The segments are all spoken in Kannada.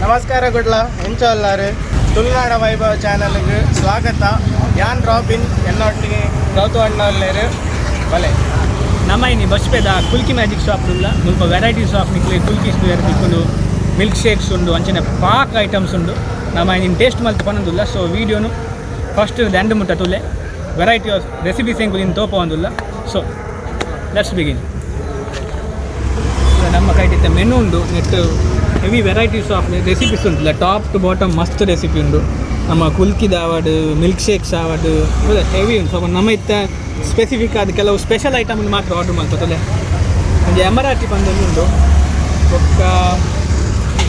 ನಮಸ್ಕಾರ ಗುಡ್ಲ ಎಂಚಲ್ಲಾರು ತುಳುನಾಡ ವೈಭವ ಚಾನಲ್ಗೆ ಸ್ವಾಗತ. ಯಾನ್ ರಾಬಿನ್ ಎನ್ನೊಟ್ಟಿಗೆ ಗೌತು ಅಣ್ಣಲ್ಲೇರು ಬಲೆ ನಮ್ಮ ಇನ್ನು ಬಜ್ಪೆದ ಕುಲ್ಕಿ ಮ್ಯಾಜಿಕ್ ಶಾಪ್ ಉಲ್ಲ ಮುಲ್ಪ ವೆರೈಟೀಸ್ ಆಫ್ ನಿಕ್ಲೆ ಕುಲ್ಕೀಸ್ ತಿಕ್ಕುಂಡು ಮಿಲ್ಕ್ ಶೇಕ್ಸ್ ಉಂಡು ಅಂಚನೆ ಪಾಕ್ ಐಟಮ್ಸ್ ಉಂಡು. ನಮ್ಮ ಇನ್ನು ಟೇಸ್ಟ್ ಮಲ್ತು ಪನ್ನೊಂದುಲ್ಲ. ಸೊ ವೀಡಿಯೋನು ಫಸ್ಟ್ ದಂಡು ಮುಟ್ಟ ತುಲೆ ವೆರೈಟಿ ಆಫ್ ರೆಸಿಪೀಸ್ ಹೆಂಗೆ ಇನ್ನು ತೋಪ ಒಂದುಲ್ಲ. So let's begin. ನಮ್ಮ ಕೈಟಿತ್ತ ಮೆನು ಉಂಡು ನೆಟ್ ಹೆವಿ ವೆರೈಟೀಸ್ ಆಫ್ ರೆಸಿಪೀಸ್ ಉಂಟಲ್ಲ, ಟಾಪ್ ಟು ಬಾಟಮ್ ಮಸ್ತ್ ರೆಸಿಪಿ ಉಂಡು. ನಮ್ಮ ಕುಲ್ಕಿದ ಆವಡ್ ಮಿಲ್ಕ್ ಶೇಕ್ಸ್ ಆವಡ್ ಹೆವಿ ಉಂಟು. ಸ್ವಲ್ಪ ನಮ್ಮ ಇತ್ತ ಸ್ಪೆಸಿಫಿಕ್ ಆದ ಕೆಲವು ಸ್ಪೆಷಲ್ ಐಟಮ್ ಮಾತ್ರ ಆರ್ಡ್ರ್ ಮಾಡ್ತದೆ. ಒಂದು ಎಮರಾಟಿ ಪಂದೊಂದು ಉಂಡು, ಬೊಕ್ಕ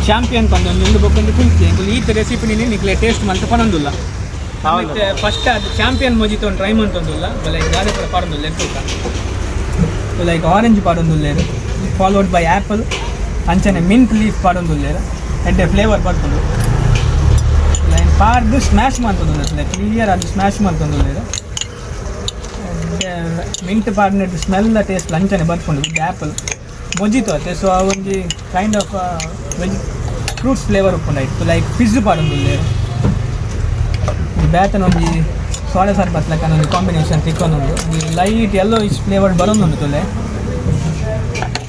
ಚಾಂಪಿಯನ್ ಪಂದೊಂದು ಉಂಡು, ಬೊಕ್ಕೊಂದು ಕುಲ್ಕಿ ಈತ ರೆಸಿಪಿ ನಿಕ್ಲೆ ಟೇಸ್ಟ್ ಮಾಡ್ತಾ ಪನೊಂದುಲ್ಲ. ಮತ್ತು ಫಸ್ಟ್ ಅದು ಚಾಂಪಿಯನ್ ಮೊಜಿತೋ ಟ್ರೈ ಮಾಡ್ತೊಂದುಲ್ಲ. ಲೈಕ್ ಗಾದೆ ಕೂಡ ಪಾಡೊಂದುಲ್ಲ ಎತ್ತುಕ ಲೈಕ್ ಆರೆಂಜ್ ಪಾಡೊಂದುಲ್ಲೇರು, ಫಾಲೋಡ್ ಬೈ ಆ್ಯಪಲ್ ಅಂಚನೆ ಮಿಂಟ್ ಲೀಫ್ ಪಾಡೊಂದುಲ್ಲೇರು ಎಡ್ಡೆ ಫ್ಲೇವರ್ ಪಡ್ಕೊಂಡು ಲೈನ್ ಪಾಡ್ದು ಸ್ಮ್ಯಾಶ್ ಮಾಡ್ತೊಂದುಲ್ಲ. ಕ್ಲಿಯರ್ ಅದು ಸ್ಮ್ಯಾಶ್ ಮಾಡ್ತೊಂದುಲ್ಲೇರು ಮಿಂಟ್ ಪಾಡ್ನೆಟ್ಟು ಸ್ಮೆಲ್ ಟೇಸ್ಟ್ ಅಂಚನೆ ಬರ್ಕೊಂಡು ವಿತ್ ಆ್ಯಪಲ್ ಮೊಜಿತೋ ಅತ್ತೆ. ಸೊ ಆ ಒಂದು kind of veg fruits flavour ಉಪ್ಪುಂಡಾಯ್ತು. ಲೈಕ್ ಫಿಜ್ ಪಾಡೊಂದುಲ್ಲೇರು ಬ್ಯಾತನ ಒಂದು ಸೋಡಾ ಸರ್ಬತ್ ಲೆಕ್ಕ ಒಂದು ಕಾಂಬಿನೇಷನ್ ತಿಕ್ಕೊಂಡುಂಡು ಲೈಟ್ ಎಲ್ಲೋ ಇಶ್ ಫ್ಲೇವರ್ ಬರೋದುಂಡು ತೊಲೆ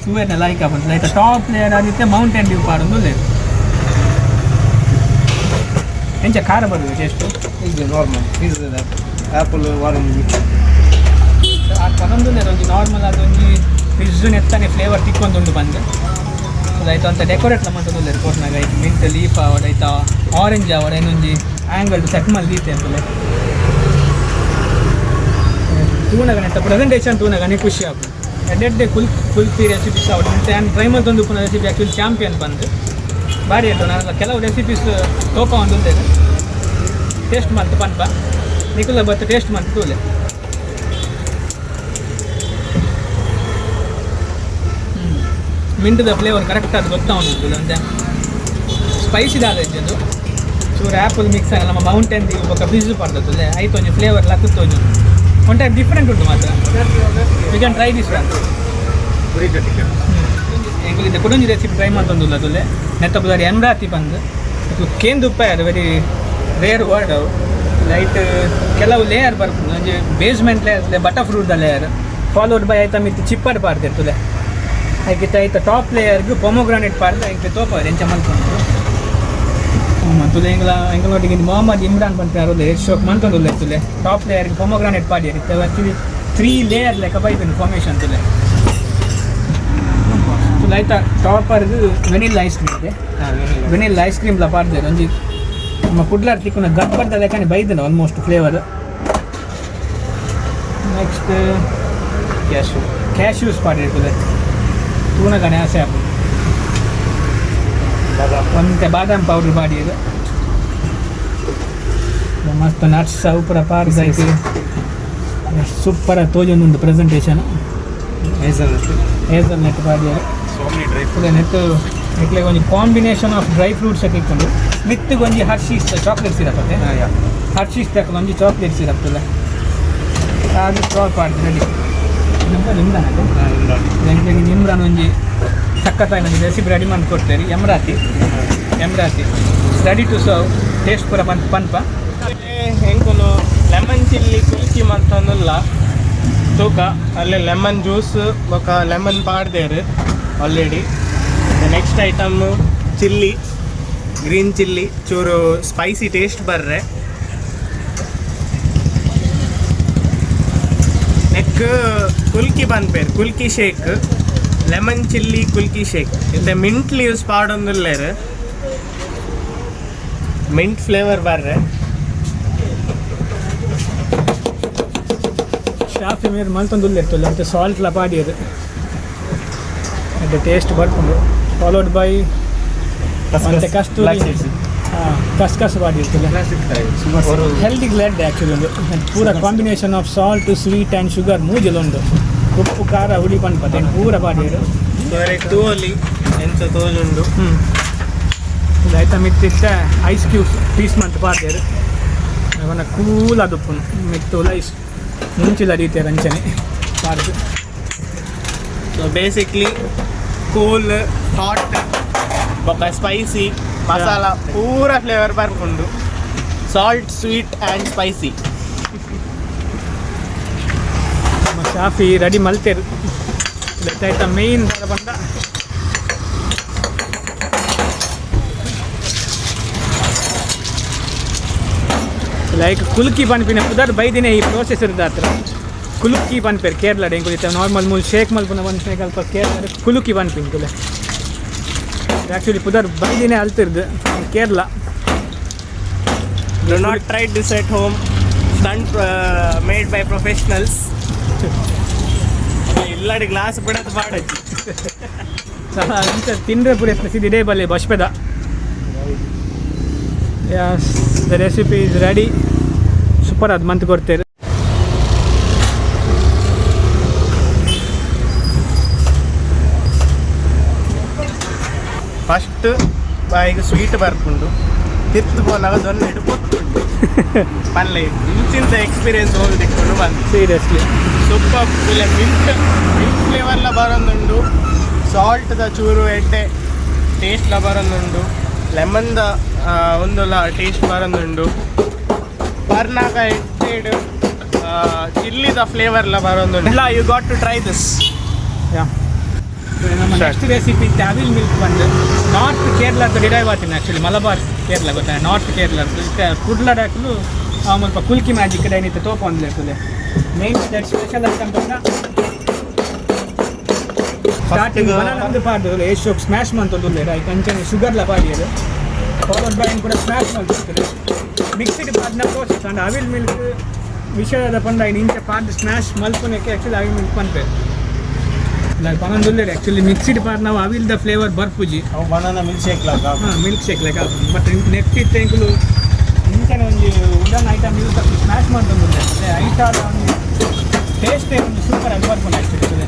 ಸುವೇರ್ನ ಲೈಕ್ ಆಗ್ಬೋದು. ಲೈಕ್ ಟಾಪ್ ಲೇಯರ್ ಆದಿತ್ತೆ ಮೌಂಟೇನ್ ಡ್ಯೂ ಪಾಡೊಂದು ಲೇಯರ್ ಎಂಚ ಖಾರ ಬರುವುದು ಟೇಸ್ಟು ಇದು ನಾರ್ಮಲ್ ಫಿಜ್ ಆ್ಯಪಲ್ ಆರೆಂಜ್ ಅದೊಂದು ಲೇಯರ್ ಒಂದು ನಾರ್ಮಲ್ ಅದೊಂದು ಫಿಜ್ ನೆತ್ತಾನೆ ಫ್ಲೇವರ್ ತಿಕ್ಕೊಂದುಂಡು ಬಂದು ಆಯ್ತು ಅಂತ ಡೆಕೋರೇಟ್ ಮಾಡ್ತದ್ದು ಲೇಯರ್ ಕೋಟ್ನಾಗ ಆಯ್ತು ಮಿಂಟ್ ಲೀಫ್ ಆವಡ್ ಆಯ್ತಾ ಆರೆಂಜ್ ಆವಡ್ ಏನೊಂದು ಆ್ಯಂಗಲ್ ಸೆಟ್ ಮಾಡಿ ದೀತೆ ಅಂತಲೇ ತೂನಗ ನೆತ್ತ ಪ್ರೆಸೆಂಟೇಷನ್ ತೂನಗನೆ ಖುಷಿ ಆಗ್ಬೋದು. ಎಡ್ಡೆ ಕುಲ್ಫಿ ರೆಸಿಪೀಸ್ ಆವಡ್ ಮತ್ತು ನಾನು ಟ್ರೈ ಮಾಡ್ತೊಂದು ಪುನಃ ರೆಸಿಪಿ ಆ್ಯಕ್ಚುಲಿ ಚಾಂಪಿಯನ್ ಬಂದು ಭಾರಿ ಇತ್ತು. ನಾನು ಕೆಲವು ರೆಸಿಪೀಸ್ ತೋಪ ಒಂದು ಟೇಸ್ಟ್ ಮಾಡ್ತು ಪನ್ಪ ನಿಖುಲ ಬತ್ತು ಟೇಸ್ಟ್ ಮಾಡ್ತು ತೂಲೆ ಮಿಂಟದ ಫ್ಲೇವರ್ ಕರೆಕ್ಟ್ ಅದು ಗೊತ್ತಾ ಉಂಟು. ಅಂದರೆ ಸ್ಪೈಸಿದಾದ ಇದ್ದದ್ದು ಚೂರು ಆ್ಯಪಲ್ ಮಿಕ್ಸ್ ಆಗಲ್ಲ ನಮ್ಮ ಮೌಂಟೇನ್ ఒక ಫಿಜ್ ಪಡ್ತದೆ ಆಯ್ತು ಒಂಜಿ ಫ್ಲೇವರ್ ಲಕ್ಕುತ್ತೋಜು ಒನ್ ಟೈಪ್ ಡಿಫ್ರೆಂಟ್ ಉಂಟು ಮಾತ್ರ. You can try this one. ಇದು ಕೊಡೊಂಜಿ ರೆಸಿಪಿ ಟ್ರೈ ಮಾಡ್ತೊಂದುಲ್ಲ ತುಲೆ ನೆತ್ತ ಬುದಾರಿ ಎಮ್ರಾತಿ ಬಂದು ಕೇಂದುಪ್ಪ ಅದು ವೆರಿ ರೇರ್ ವರ್ಡ್ ಅವು ಲೈಟ್ ಕೆಲವು ಲೇಯರ್ ಬರ್ತದೆ ಒಂಜಿ ಬೇಸ್ಮೆಂಟ್ ಲೇಯರ್ ಬಟರ್ ಫ್ರೂಟ್ದ ಲೇಯರ್ ಫಾಲೋಡ್ ಬೈ ಆಯ್ತಾ ಮಿತ್ತು ಚಿಪ್ಪಡ್ ಪಾಡ್ತಿರ್ತದೆ ಆಯ್ತು ಆಯ್ತು ಟಾಪ್ ಲೇಯರ್ಗೆ ಪೊಮೊಗ್ರಾನೇಟ್ ಪಾಡ್ದು ಆಯ್ತು ತೋಪ ಎಂಚ ಮಲ್ಕೊಂಡು ತುಲೆ ಎಂಗಳೊಟ್ಟಿಗೆ ಮೊಹಮ್ಮದ್ ಇಮ್ರಾನ್ ಬಂತು ಯಾರು ಶೋಕ್ ಮಂತೊಂದುಲ್ಲ ತುಲೆ ಟಾಪ್ ಲೇಯರ್ಗೆ ಪೊಮೊಗ್ರಾನೇಟ್ ಪಾಡಿ ಇರುತ್ತೆ ಆ್ಯಕ್ಚುಲಿ 3 ಲೇಯರ್ ಲೆಕ್ಕ ಬೈತೀನಿ ಫಾರ್ಮೇಷನ್ ತುಲೆ ತುಲೆ ಆಯ್ತಾ ಟಾಪರ್ದು ವೆನಿಲ್ಲ ಐಸ್ ಕ್ರೀಮ್ ಇದೆ. ವೆನಿಲ್ಲ ಐಸ್ ಕ್ರೀಮ್ಲ ಪಾಡ್ದೇರು ಒಂಜಿ ನಮ್ಮ ಕುಡ್ಲಾರ್ ತಿಕ್ಕುನ ಗಬ್ಬರ್ದ ಲೆಕ್ಕನೆ ಬೈದನು ಆಲ್ಮೋಸ್ಟ್ ಫ್ಲೇವರ್. ನೆಕ್ಸ್ಟ್ ಕ್ಯಾಶ್ಯೂಸ್ ಪಾಡಿರ್ತದೆ ತೂನಗನೆ ಆಸೆ ಆಗ್ಬೋದು. ಒಂದು ಬಾದಾಮ್ ಪೌಡ್ರ್ ಪಾಡಿಯದು ಮಸ್ತ್ ನಟ್ಸ್ ಅವು ಪೂರ ಪಾಡ್ದೈತಿ ಸೂಪರ್ ತೋಜೊಂದುಂಡು ಪ್ರೆಸೆಂಟೇಷನ್. ಹೇಸಲ್ನಟ್ ಪಾಡಿಯರು ನೆಟ್ಟು ಇಟ್ಲೆ ಒಂಜಿ ಕಾಂಬಿನೇಷನ್ ಆಫ್ ಡ್ರೈ ಫ್ರೂಟ್ಸ್ ತಿಕ್ಕೊಂಡು ವಿತ್ ಒಂಜಿ ಹರ್ಷೀಸ್ ಚಾಕ್ಲೇಟ್ ಸಿರಪ್ ಅತ್ತೆ ಹರ್ಷೀಸ್ ತಕೊಂಡು ಒಂಜಿ ಚಾಕ್ಲೇಟ್ ಸಿರಪ್ ಇಲ್ಲ ಅದು ಸ್ಟಾಲ್ ಪಾಡ್ದು ರೆಡಿ ನಿಮ್ದಾನ ನಿಮ್ರಾನ್ ಒಂಜಿ ಸಖತ್ತಾಗಿ ನನಗೆ ರೆಸಿಪಿ ರೆಡಿ ಮಾಡಿ ಕೊಡ್ತೇವೆ. Emirati ready to serve taste ಪೂರ ಪನ್ಪ ಹೆಂಗೂ ಲೆಮನ್ ಚಿಲ್ಲಿ ಕುಲ್ಕಿ ಮಂತಂದಿಲ್ಲ ತೂಕ ಅಲ್ಲೇ ಲೆಮನ್ ಜ್ಯೂಸ್ ಬೊಕ್ಕ ಲೆಮನ್ ಪಾಡ್ದೇರು already. Next item chilli green chilli ಚೂರು ಸ್ಪೈಸಿ ಟೇಸ್ಟ್ ಬರ್ರೆ ನೆಕ್ ಕುಲ್ಕಿ ಬಂದ್ಪೇರು kulukki shake lemon chilli kulukki shake ಇತ್ತೆ ಮಿಂಟ್ ಲೀವ್ಸ್ ಪಾಡೊಂದುಲ್ಲೇರು ಮಿಂಟ್ ಫ್ಲೇವರ್ ಬರ್ರೆ ಶಾಫಿ ಮೇಲೆ ಮಲ್ತೊಂದುಲ್ಲ ಇರ್ತಲ್ಲ ಮತ್ತು ಸಾಲ್ಟ್ಲ ಪಾಡಿಯರು ಅದು ಟೇಸ್ಟ್ ಬರ್ಕೊಂಡು ಫಾಲೋಡ್ ಬೈ ಮತ್ತು ಕಸ್ತೂರಿ ಕಸ್ಕಸ್ ಮಾಡಿರ್ತದೆ. ಹೆಲ್ದಿ ಗ್ಲಾಡ್ ಆ್ಯಕ್ಚುಲಿ ಒಂದು ಪೂರ combination of salt sweet and sugar ಮೂಜಲು ಉಂಡು. ಉಪ್ಪು ಖಾರ ಹುಳಿ ಪನ್ಪತ್ತೆ ಪೂರ ಬಾಡಿಯರು ತೋಲಿ ಎಂತ ತೋಜುಂಡು. ಇದು ಐಟಮ್ ಇತ್ತಿತ್ತ ಐಸ್ ಕ್ಯೂಬ್ಸ್ ಪೀಸ್ ಮಂತ್ ಪಾಡ್ಯರು ಅವನ ಕೂಲ್ ಅದುಪ್ಪು ಮಿತ್ತು ಐಸ್ ಮುಂಚಿಲ ರೀತಿಯ ರಂಚನೆ ಪಾಡ್ದು. ಸೊ ಬೇಸಿಕ್ಲಿ ಕೂಲ್ ಹಾಟ್ ಬೊಕ್ಕ ಸ್ಪೈಸಿ ಮಸಾಲ ಪೂರ ಫ್ಲೇವರ್ ಬರ್ಕೊಂಡು ಸಾಲ್ಟ್ ಸ್ವೀಟ್ ಆ್ಯಂಡ್ ಸ್ಪೈಸಿ. ನಮ್ಮ ಶಾಫಿ ರೆಡಿ ಮಲ್ತೇರು ಐತ ಮೇಯ್ನ್ ಬಂದ ಲೈಕ್ ಕುಲುಕಿ ಪನ್ಪಿನ ಪುದರ್ ಬೈದಿನ ಈ ಪ್ರೋಸೆಸ್ ಇರೋದು ಹತ್ರ ಕುಲುಕ್ಕಿ ಪನ್ಪೇರು ಕೇರಳ ಹೆಂಗೆ ನಾರ್ಮಲ್ ಮೂಲ ಶೇಕ್ ಮಲ್ಪುನ ಪನ್ಪಿನ ಸ್ವಲ್ಪ ಕೇರಳ ಕುಲುಕಿ ಪನ್ಪಿನ ಕುಲೆ ಆ್ಯಕ್ಚುಲಿ ಪುದರ್ ಬೈದಿನೇ ಅಲ್ತಿರ್ದು Kerala. Do not try this at home, stunt made by professionals. ಇಲ್ಲಡಿ ಗ್ಲಾಸ್ ಬಿಡೋದು ಮಾಡಚ್ಚಿ ಅಂತ ತಿಂದರೆ ಪೂರ ಪ್ರಸಿದ್ಧಿ ಇಡೇ ಬಲ್ಲೆ ಬಜ್ಪೆದ. Yes the recipe is ready. Super ಅದು ಮಂತ್ ಕೊಡ್ತೇವೆ. ಫಸ್ಟ್ ಬಾಯಿಗೆ ಸ್ವೀಟ್ ಬರ್ಕೊಂಡು ತಿತ್ತು ಪೋನಾಗ ದೊನ್ನೆ ಇಟ್ಟು ಪೊತ್ತುಂಡು ಪಲ್ಲೆ ಇಂಚಿಂತ ಎಕ್ಸ್ಪೀರಿಯನ್ಸ್ ಹೋಗಿಕೊಂಡು ಬಂದು ಸೀರಿಯಸ್ಲಿ ಸೂಪರ್. ಮಿಲ್ಕ್ ಫ್ಲೇವರ್ಲ ಬರೋದುಂಡು, ಸಾಲ್ಟ್ದ ಚೂರು ಎಡ್ಡೆ ಟೇಸ್ಟ್ಲ ಬರೋದುಂಡು, ಲೆಮನ್ದ ಒಂದುಲ ಟೇಸ್ಟ್ ಬರೋದುಂಡು, ಬರ್ನಾಗ ಎಡ್ಡೆ ಚಿಲ್ಲಿದ ಫ್ಲೇವರ್ಲ ಬರೋದುಂಡು. ಇಲ್ಲ, you got to try this. Yeah ನಮ್ಮ ನೆಕ್ಸ್ಟ್ ರೆಸಿಪಿ ಇತ್ತು ಅವಿಲ್ ಮಿಲ್ಕ್ ಬಂದು ನಾರ್ತ್ ಕೇರಳದ ಡಿರೈವ್ ಆಗ್ತೀನಿ. ಆ್ಯಕ್ಚುಲಿ ಮಲಬಾರ್ ಕೇರಳ ಗೊತ್ತಾ, ನಾರ್ತ್ ಕೇರಳದ್ದು ಇತ್ತೆ ಕುಡ್ಲಡಾಕಲು ಸ್ವಲ್ಪ ಕುಲ್ಕಿ ಮ್ಯಾಜಿಕ್ ಏನಿತ್ತು ತೋಪ ಒಂದಿರ್ತದೆ. ಮೇನ್ ದಟ್ ಸ್ಪೆಷಲ್ ಐಟಮ್ ಬಂದ ಸ್ಟಾರ್ಟಿಂಗ್ ಒಂದು ಪಾಡು ಎಷ್ಟು ಸ್ಮ್ಯಾಶ್ ಮಂತೊಂದು ರೈಟ್ ಅಂಚನೆ ಶುಗರ್ಲ ಪಾಡಿಯದು ಫಾಲೋಡ್ ಬೈ ಕೂಡ ಸ್ಮ್ಯಾಶ್ ಮಾಡ್ತಿರ್ತದೆ. ಮಿಕ್ಸಿಡ್ ಪಾಡಿನ ಪ್ರೋಸೆಸ್ ಅಂಡ್ ಅವಿಲ್ ಮಿಲ್ಕ್ ವಿಷಯದ ಪಂಡ ಇಂಚೆ ಪಾಡ್ ಸ್ಮ್ಯಾಶ್ ಮಲ್ಪುನಕ್ಕೆ ಆ್ಯಕ್ಚುಲಿ ಅವಿಲ್ ಮಿಲ್ಕ್ ಪನ್ಪೇರು ಲೈಕ್ ಪನೊಂದುಲ್ಲೆ ಆ್ಯಕ್ಚುಲಿ ಮಿಕ್ಸಿಡ್ ಪಾಡ್ ನಾವು ಅವಿಲ್ದ ಫ್ಲೇವರ್ ಬರ್ಪುಜಿ banana milk shake milk shake ಲೆಕ್ಕ ಬಟ್ ನೆಕ್ಸ್ಟ್ ಇತ್ತು ಎಂಕುಲು ಇಂಚನೆ ಒಂದು ಉಡನ್ ಐಟಮ್ ಯೂಸ್ ಸ್ಮ್ಯಾಶ್ ಮಾಡ್ತಂದುಲ್ಲೆ ಐಟಾದ ಒಂದು ಟೇಸ್ಟೇ ಒಂದು ಸೂಪರ್ ಆಗಿ ಬರ್ಕೊಂಡು ಆ್ಯಕ್ಚುಲಿ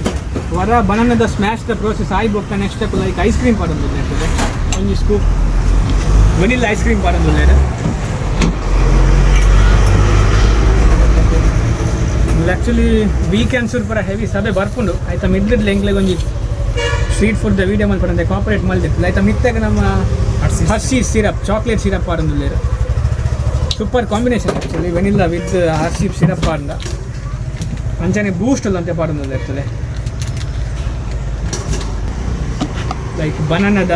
ಹೊರ ಬನಾನದ ಸ್ಮ್ಯಾಶ್ದ ಪ್ರೋಸೆಸ್ ಆಯ್ಬೋಕ್ಕ next step like ice cream ಪಾಡೊಂದುಲ್ಲೆ ಆಗ್ತದೆ. ಒಂದು ಸ್ಕೂಪ್ ವೆನಿಲ್ಲ ಐಸ್ ಕ್ರೀಮ್ ಪಾಡೊಂದುಲ್ಲೆ ಆ್ಯಕ್ಚುಲಿ ವೀಕೆಂಡ್ಸ್ ಪೂರ ಹೆವಿ ಸಭೆ ಬರ್ಕೊಂಡು ಆಯ್ತಾ ಮಿಡ್ಲಿಡ್ ಲೆಂಗ್ಲೆಗೆ ಒಂದು ಸ್ಟ್ರೀಟ್ ಫುಡ್ ವೀಡಿಯೋ ಮಲ್ಪಡಂತೆ ಕಾಪರೇಟ್ ಮಲ್ದಿತ್ತು ಆಯ್ತಾ ಮಿತ್ತಾಗ ನಮ್ಮ ಹರ್ಷಿ ಸಿರಪ್ ಚಾಕ್ಲೇಟ್ ಸಿರಪ್ ಆಡೊಂದುಲ್ಲೇರು super combination actually vanilla with Hershey syrup ಆಡ ಅಂಚನೆ ಬೂಸ್ಟ್ ಅಂತೆ ಪಾಡೊಂದುಲ್ಲೆ ಇರ್ತದೆ. ಲೈಕ್ ಬನಾನದ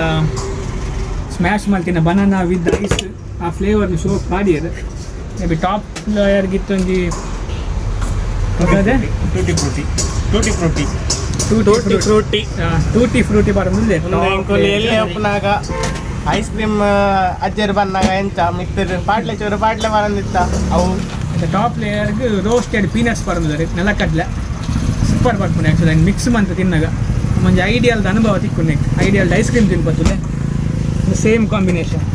ಸ್ಮ್ಯಾಶ್ ಮಲ್ತಿನ ಬನಾನಾ ವಿತ್ ಐಸ್ ಆ ಫ್ಲೇವರ್ನ ಶೋ ಪಾಡಿಯರು ಮೇ ಬಿ ಟಾಪ್ ಲೇಯರ್ಗಿತ್ತೊಂದು ಟೂಟಿ ಫ್ರೂಟಿ ಬರೋದಿಲ್ಲ ಎಲ್ಲಿ ಒಪ್ಪನಾಗ ಐಸ್ ಕ್ರೀಮ್ ಅಜ್ಜರು ಬಂದಾಗ ಎಂತ ಮಿತ್ತರು ಪಾಟ್ಲೆ ಚೂರು ಪಾಟ್ಲೆ ಬರೋದಿತ್ತ ಅವು ಟಾಪ್ ಲೇಯರ್ಗೆ ರೋಸ್ಟೆಡ್ ಪೀನಟ್ಸ್ ಬರೋದಿಲ್ಲ ನೆಲಕಡ್ಲೆ ಸೂಪರ್ ಬರ್ಕೊಂಡು ಆ್ಯಕ್ಚುಲಿ ಮಿಕ್ಸ್ ಮಂತ ತಿನ್ನಾಗ ಮಂಜು ಐಡಿಯಲ್ದ ಅನುಭವ ತಿಕ್ಕೊಂಡೆ ಐಡಿಯಲ್ದ ಐಸ್ ಕ್ರೀಮ್ ತಿನ್ಬತ್ತಲೆ ಸೇಮ್ ಕಾಂಬಿನೇಷನ್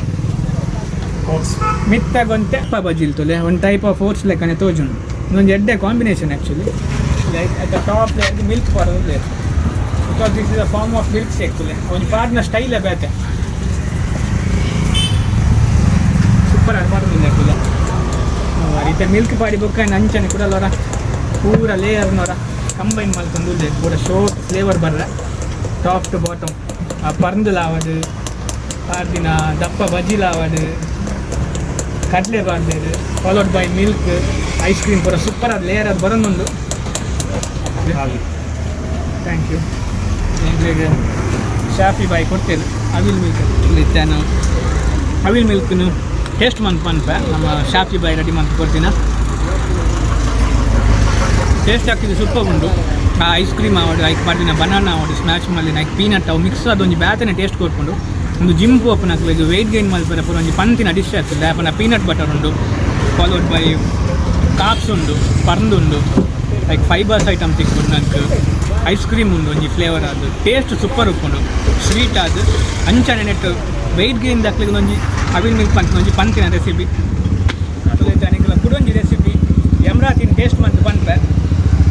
ಮಿತ್ತಾಗೊಂತೆ ಬಜ್ಜಿಲ್ತಲೆ ಒಂದು ಟೈಪ್ ಆಫ್ ಓಟ್ಸ್ ಲೆಕ್ಕನೆ ತೋಜುಂಡು ಇನ್ನೊಂದು ಎಡ್ಡೆ combination actually like at the top ಲೇಯರ್ಗೆ ಮಿಲ್ಕ್ ಬರೋದಿಲ್ಲ because this is a form of milk shake ತುಲೆ ಒಂದು ಪಾಡ್ನ ಸ್ಟೈಲೇ ಬೇತೆ ಸೂಪರ್ ಆಗಿ ಬರೋದಿಲ್ಲ ಆ್ಯಕ್ಚುಲಿ ರೀತಿ ಮಿಲ್ಕ್ ಪಾಡಿ ಬೊಕ್ಕ ಅಂಚನೆ ಕೂಡ ಅಲ್ಲವರ ಪೂರ ಲೇಯರ್ನವರ ಕಂಬೈನ್ ಮಾಡ್ಕೊಂಡು ಕೂಡ ಶೋರ್ಟ್ ಫ್ಲೇವರ್ ಬರ್ರೆ ಟಾಪ್ ಟು ಬಾಟಮ್ ಆ ಪರ್ಂದಲಾವಡು ಆರ್ದಿನ ದಪ್ಪ ಬಜ್ಜಿಲಾವಡು ಕಡಲೆ ಬಾರ್ದೇರು followed by milk ice cream ಪೂರ ಸೂಪರ್ ಅದು ಲೇಯರ್ ಅದು ಬರೋದೊಂದು ಥ್ಯಾಂಕ್ ಯು ಶಾಫಿ ಬಾಯಿ ಕೊಡ್ತೇನೆ ಅವಿಲ್ ಮಿಲ್ಕ್ ಇಲ್ಲಿತ್ತೆ ನಾವು ಅವಿಲ್ ಮಿಲ್ಕ್ನು ಟೇಸ್ಟ್ ಮಂತ್ ಪನ್ಪೆ ನಮ್ಮ ಶಾಫಿ ಬಾಯಿ ರೆಡಿ ಮಂತ್ ಕೊಡ್ತೀನಿ ಟೇಸ್ಟ್ ಆಗ್ತಿದೆ ಸೂಪರ್ ಉಂಟು ಆ ಐಸ್ ಕ್ರೀಮ್ ಆವಡು ಐಕ್ ಮಾಡಿನ ಬನಾನಾ ಆವಡು ಸ್ಮ್ಯಾಶ್ ಮಾಡಿ ನೈಕ್ ಪೀನಟ್ ಅವು ಮಿಕ್ಸ್ ಅದೊಂದು ಬ್ಯಾತನೆ ಟೇಸ್ಟ್ ಕೊಟ್ಕೊಂಡು ಒಂದು ಜಿಮ್ ಓಪನ್ ಆಗ್ತದೆ ಇದು ವೆಯ್ಟ್ ಗೈನ್ ಮಲ್ಪರ ಪೂರ ಒಂದು ಪಂತಿನ ಡಿಶ್ ಆಗ್ತದೆ ಅಪ್ಪನ ಪೀನಟ್ ಬಟರ್ ಉಂಟು ಫಾಲೋಡ್ ಬೈ ಕಾಪ್ಸ್ ಉಂಟು ಪರ್ಂದುಂಡು ಲೈಕ್ ಫೈಬರ್ಸ್ ಐಟಮ್ ತಿಕ್ಕೊಂಡು ನಂಗೆ ಐಸ್ ಕ್ರೀಮ್ ಉಂಡು ಒಂಜಿ ಫ್ಲೇವರ್ ಅದು ಟೇಸ್ಟ್ ಸೂಪರ್ ಉಪ್ಪುಂಡು ಸ್ವೀಟ್ ಅದು ಅಂಚನೆ ನೆಟ್ಟು ವೆಯ್ಟ್ ಗೇನ್ ದಾಖಲೆಗೆ ಒಂಜಿ ಅವಿಲ್ ಮಿಲ್ಕ್ ಪಂತ್ ಒಂಜಿ ಪಂತಿನ ರೆಸಿಪಿ ತುಲೆತಾನಿಕಲ ಕುಡೊಂಜಿ ರೆಸಿಪಿ ಎಮ್ರಾತಿನ ಟೇಸ್ಟ್ ಮಂತ್ ಪಂಪೆ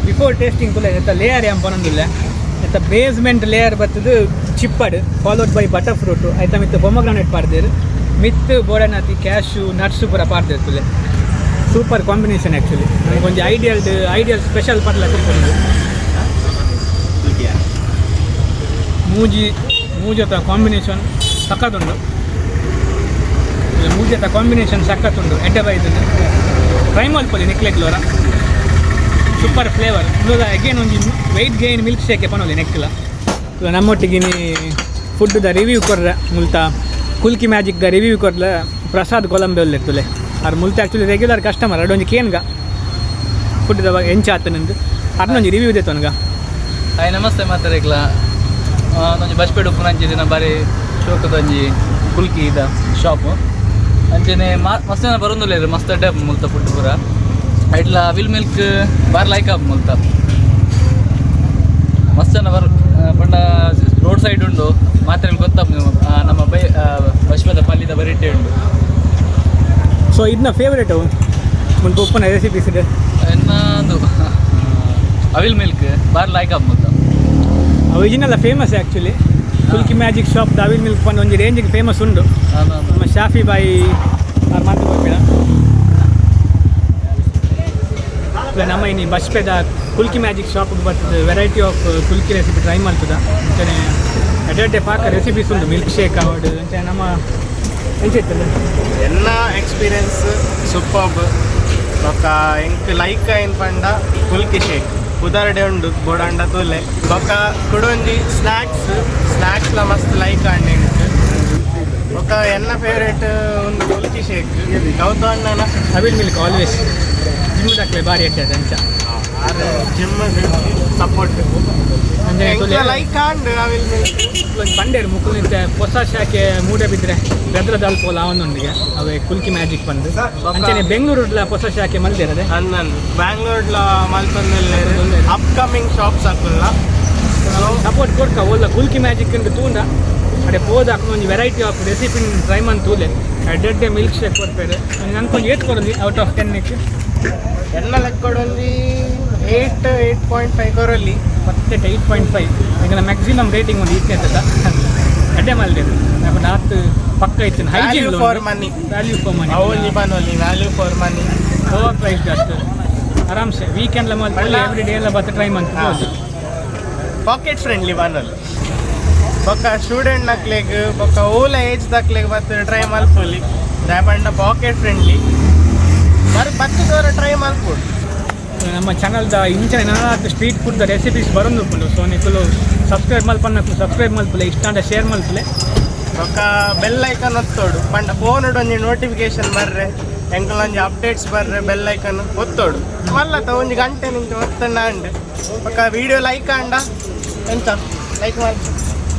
ಬಿಫೋರ್ ಟೇಸ್ಟಿಂಗ್ ತುಲೆ ಎತ್ತ ಲೇಯರ್ ಏನು ಪನೊಂದಿಲ್ಲ ಎತ್ತ ಬೇಸ್ಮೆಂಟ್ ಲೇಯರ್ ಬತ್ತದು chipped followed by butter fruit ಐತ ಮಿತ್ ಪೊಮಗ್ರಾನೇಟ್ ಪಾಡ್ದೇರು ಮಿತ್ ಬೋಡನಾತಿ ಕ್ಯಾಶು ನಟ್ಸು ಪೂರ ಪಾಡ್ದೇರು ತುಲೆ ಸೂಪರ್ ಕಾಂಬಿನೇಷನ್ ಆ್ಯಕ್ಚುಲಿ ನನಗೆ ಒಂಜಿ ಐಡಿಯಲ್ ಸ್ಪೆಷಲ್ ಪಡ್ಲ ತಿಳ್ಕೊಂಡು ಮೂಜತ ಕಾಂಬಿನೇಷನ್ ಸಖತ್ತುಂಡು ಮೂಜತ ಕಾಂಬಿನೇಷನ್ ಸಖತ್ತುಂಡು ಎಡ್ಡೆ ಬೈದು ಟ್ರೈ ಮಲ್ಪೊಲಿ ನೆಕ್ಲೆಗ್ಲೋರ ಸೂಪರ್ ಫ್ಲೇವರ್ ಇವಾಗ ಅಗೇನ್ ಒಂಜಿ ವೆಯ್ಟ್ ಗೇನ್ ಮಿಲ್ಕ್ ಶೇಕೆ ಪನೋಲಿ ನೆಕ್ಲ ಇವಾಗ ನಮ್ಮೊಟ್ಟಿಗಿನಿ ಫುಡ್ದ ರಿವ್ಯೂ ಕೊರ್ರೆ ಮುಲ್ತ ಕುಲ್ಕಿ ಮ್ಯಾಜಿಕ್ದ ರಿವ್ಯೂ ಕೊರ್ಲೆ ಪ್ರಸಾದ್ ಕೊಲಂಬೆ ಒಳ್ಳೆತ್ತುಲೆ ಅವ್ರು ಮುಲ್ತ ಆ್ಯಕ್ಚುಲಿ ರೆಗ್ಯುಲರ್ ಕಸ್ಟಮರ್ ಅದೊಂದು ಕೇನ್ಗ ಫುಡ್ದ ಎಂಚ ಆತನಂದು ಅದನ್ನೊಂದು ರಿವ್ಯೂ ಇದೆ ತನಗ ಹಾಯ್ ನಮಸ್ತೆ ಮಾತಾಡಿಕ್ಲ ಒಂಜಿ ಬಜ್ಪೆ ಉಪ್ಪುನಂಚಿ ದಿನ ಬಾರಿ ಶೋಕದೊಂಜಿ ಕುಲ್ಕಿ ಇದ ಶಾಪು ಅಂಚನೆ ಮಸ್ತ್ ಜನ ಬರೋದಿಲ್ಲ ಮಸ್ತ್ ಅಡ್ಡೆ ಮುಲ್ತ ಫುಡ್ ಪೂರ ಇಟ್ಲ ಅವಿಲ್ ಮಿಲ್ಕ್ ಬಾರಿ ಲೈಕ್ ಆಪ್ ಮುಲ್ತ ಮಸ್ತ್ ಜನ ಪಂಡ ರೋಡ್ ಸೈಡ್ ಉಂಡು ಮಾತ್ರ ಗೊತ್ತಾಪ್ ನೀವು ನಮ್ಮ ಬಜ್ಪೆದ ಪಲ್ಯದ ವೆರೈಟಿ ಉಂಡು ಸೊ ಇದನ್ನ ಫೇವ್ರೇಟು ಮುಂದೆ ಉಪ್ಪನ ರೆಸಿಪೀಸ್ ಇದೆ ಇನ್ನೊಂದು ಅವಿಲ್ ಮಿಲ್ಕ್ ಬಾರಿ ಲೈಕ್ ಆಪ್ ಮುಲ್ತ original famous actually Kulukki Magic shop avil milk ಪಂದು ಒಂಜಿ ರೇಂಜಿಗೆ ಫೇಮಸ್ ಉಂಡು ನಮ್ಮ ಶಾಫಿ ಬಾಯಿ ಅವ್ರು ಮಾತು ಹೋಗ್ಬೇಡ ನಮ್ಮ ಇನ್ನು ಬಜ್ಪೆದ ಕುಲ್ಕಿ ಮ್ಯಾಜಿಕ್ ಶಾಪಿಗೆ ಬರ್ತದೆ ವೆರೈಟಿ ಆಫ್ ಕುಲ್ಕಿ ರೆಸಿಪಿ ಟ್ರೈ ಮಾಡ್ತದ ಅಂಚನೆ ಎಡ್ಡೆ ಪಾಕ ರೆಸಿಪೀಸ್ ಉಂಟು ಮಿಲ್ಕ್ ಶೇಕ್ ಅವಡು ಅಂಚನೆ ನಮ್ಮ ಎಂಚಿರ್ತದೆ ಎಲ್ಲ ಎಕ್ಸ್ಪೀರಿಯನ್ಸ್ ಸೂಪರ್ಬ್ ಬೊಕ್ಕ ಎಂಕ್ ಲೈಕ್ ಏನು ಪಂಡ ಕುಲ್ಕಿ ಶೇಕ್ ಉದಾಹರಣೆ ಉಂಡು ಬೋಡಾಂಡ ತೂಲೆ ಬೊಕ್ಕ ಕುಡೊಂಜಿ ಸ್ನ್ಯಾಕ್ಸ್ಲ ಮಸ್ತ್ ಲೈಕ್ ಆಂಡ್ ಎಂಕ್ ಬೊಕ್ಕ ಎನ್ನ ಫೇವ್ರೇಟ್ ಒಂದು ಕುಲ್ಕಿ ಶೇಕ್ ಯಾವ್ದು ಅಣ್ಣನ ಅವಿಲ್ ಮಿಲ್ಕ್ ಆಲ್ವೇಸ್ ಜಿಮ್ ದಾಖಲೆ ಭಾರಿ ಇರ್ತದೆ ಅಂಚ ಜಿಮ್ ಸಪೋರ್ಟ್ ಅಂದರೆ ಲೈಕ್ ಆಂಡ್ ಅವಿಲ್ ಮಿಲ್ಕ್ ಒಂದು ಪಂಡೇರು ಮುಕ್ಕುಲಿಂತ ಹೊಸ ಶಾಖೆ ಮೂಡೆ ಬಿದ್ದರೆ ಬೆದ್ರದ ಅಲ್ಪೋಲ ಅವನೊಂದಿಗೆ ಅವೇ ಕುಲ್ಕಿ ಮ್ಯಾಜಿಕ್ ಬಂದು ಅಂಚನೆ ಬೆಂಗಳೂರುಡ್ಲ ಹೊಸ ಶಾಖೆ ಮಲ್ದಿರದೆ ಅನ್ನಂದು ಬ್ಯಾಂಗ್ಳೂರ್ಲ ಮಲ್ಪಂದಲ್ಲಿ ಅಪ್ಕಮಿಂಗ್ ಶಾಪ್ಸ್ ಹಾಕಲ್ಲ ಸಪೋರ್ಟ್ ಕೊಡ್ಕ ಒಲ್ಲ ಕುಲ್ಕಿ ಮ್ಯಾಜಿಕ್ ಅಂತ ತೂಂಡ ಅಡೆ ಪೋದ ಒಂದು ವೆರೈಟಿ ಆಫ್ ರೆಸಿಪಿ ಟ್ರೈ ಮಾಡಿ ತೂಲೆ ಎಡ್ಡೆ ಮಿಲ್ಕ್ ಶೇಕ್ ಕೊಡ್ತಾರೆ ನನ್ಕೊಂದು 8 ಕೊಡೋದು ಔಟ್ ಆಫ್ 10ಕ್ಕೆ ಎಲ್ಲ ಲೆಕ್ಕ ಕೊಡೋದು 8.5 ಕೊರಲ್ಲಿ ಮತ್ತೆ 8.5 ಈಗ ಮ್ಯಾಕ್ಸಿಮಮ್ ರೇಟಿಂಗ್ ಒಂದು ಇರ್ತೈತದ ಎಡ್ಡೆ ಮಲ್ದೇದು ನಾಲ್ಕು ಪಕ್ಕ ಇತ್ತು hygiene for money value for money ಅವಲ್ಲಿ ಬನ್ನೋಲಿ value for money over price ಜಾಸ್ತಿ ಆರಾಮ್ಸೆ ವೀಕೆಂಡ್ಲ ಮಾಡಿ ಎವ್ರಿ ಡೇ ಎಲ್ಲ ಬತ್ತ ಟ್ರೈ ಮಾಡ್ತೀವಿ ಪಾಕೆಟ್ ಫ್ರೆಂಡ್ಲಿ ಬನ್ನೋಲ್ಲ ಬೊಕ್ಕ ಸ್ಟೂಡೆಂಟ್ ನಕ್ಲೆಗ್ ಬೊಕ್ಕ ಓಲ ಏಜ್ ದಕ್ಲೆಗ್ ಬತ್ತ ಟ್ರೈ ಮಲ್ಪೊಲಿ ದಾಪಂಡ ಪಾಕೆಟ್ ಫ್ರೆಂಡ್ಲಿ ಬರೀ ಬತ್ತದವರ ಟ್ರೈ ಮಲ್ಪೊಡು ನಮ್ಮ ಚಾನಲ್ದ ಇಂಚಿನ ಏನಾದ್ರು ಸ್ಟ್ರೀಟ್ ಫುಡ್ದ ರೆಸಿಪೀಸ್ ಬರೋದು ಉಂಟು ಸೊ ನೀವು ಸಬ್ಸ್ಕ್ರೈಬ್ ಮಲ್ಪನ್ನಕ್ಕೆ ಸಬ್ಸ್ಕ್ರೈಬ್ ಮಲ್ಪಲೆ ಇಷ್ಟ ಅಂತ ಶೇರ್ ಮಲ್ಪಲೆ ಬೊಕ್ಕ ಬೆಲ್ ಐಕನ್ ಒತ್ತೋಡು ಪಂಡ ಫೋನ್ ಒಂಜಿ ನೋಟಿಫಿಕೇಶನ್ ಬರ್ರೆ ಎಂಕಲೊಂಜಿ ಅಪ್ಡೇಟ್ಸ್ ಬರ್ರೆ ಬೆಲ್ ಐಕನ್ ಒತ್ತೋಡು ಮಲ್ಲತ್ತ ಒಂಜಿ ಗಂಟೆ ನಿಂತು ಒತ್ತಣ್ಣ ಅಂಡ್ ಬೊಕ್ಕ ವಿಡಿಯೋ ಲೈಕ್ ಆಂಡ ಎಂತ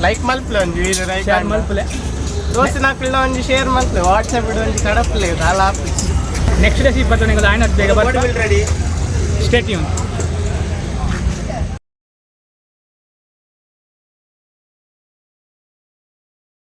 ಲೈಕ್ ಮಲ್ಪಲೆ ಒಂಜಿ ವಿಡಿಯೋ ಲೈಕ್ ಶೇರ್ ಮಲ್ಪಲೆ ದೋಸ್ತಿನ ಹಾಕಿಲ್ಲ ಒಂಜಿ ಶೇರ್ ಮಲ್ಪಲೆ ವಾಟ್ಸಪ್ ಇಡು ಒಂಜಿ ಕಡಪ್ಲೆ ಅಲ್ಲ ನೆಕ್ಸ್ಟ್ ರೆಸಿಪಿ ಬರ್ತದೆ ಆಯ್ನದು ಬೇಗ ಬರ್ತಾರೆ ರೆಡಿ ಸ್ಟೇ ಟ್ಯೂನ್